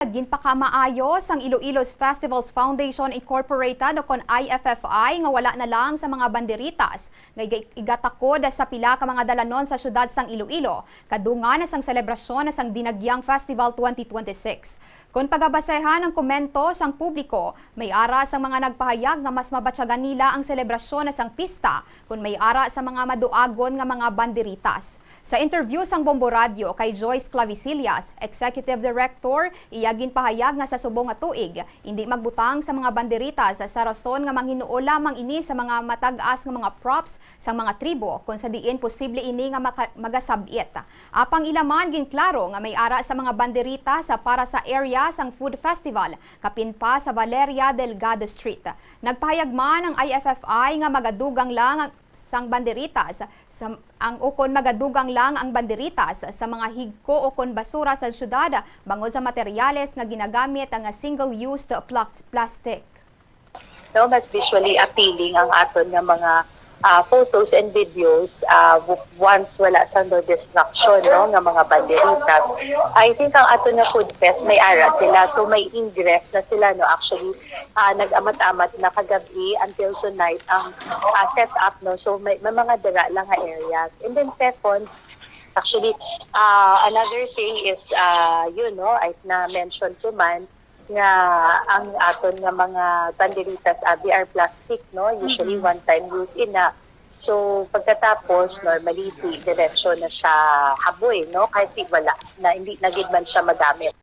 Ginpakamaayos ang Iloilo's Festivals Foundation Incorporated o kon IFFI nga wala na lang sa mga banderitas nga igatakod sa pila ka mga dalanon sa syudad sang Iloilo kadungan sang selebrasyon sang Dinagyang Festival 2026. Kung pagabasehan ang komento sang publiko, may ara sa mga nagpahayag nga mas mabatyagan nila ang selebrasyon sang pista kung may ara sa mga maduagon nga mga banderitas. Sa interview sang Bombo Radio kay Joyce Clavicillas, Executive Director, iyagin pahayag nga sa subong nga tuig, hindi magbutang sa mga banderitas sa rason nga manghinuo lamang ini sa mga matag-as nga mga props sa mga tribo kung sa diin posible ini nga magasabit. Apang ilaman ginklaro nga may ara sa mga banderitas para sa area sang Food Festival kapin pa sa Valeria Delgado Street. Nagpahayag man ang IFFI nga magadugang lang sang banderitas ang ukon magadugang lang ang banderitas sa mga higko o kon basura sa syudad bangod sa materyales nga ginagamit ang single-use plastic. No, mas visually appealing ang aton nga mga photos and videos once wala sang no distraction no nga mga banderitas. I think ang aton nga food fest may ara sila, so may ingress na sila no. Actually nag-amat-amat na kagabi until tonight ang set up no, so may mga dira lang nga areas. And then second, actually another thing is you know, I na mention ko man nga ang aton nga mga banderitas they are plastic no, usually one time use ina. So pagkatapos normally diretso na siya haboy no, kahit wala na hindi nagid man siya magamit.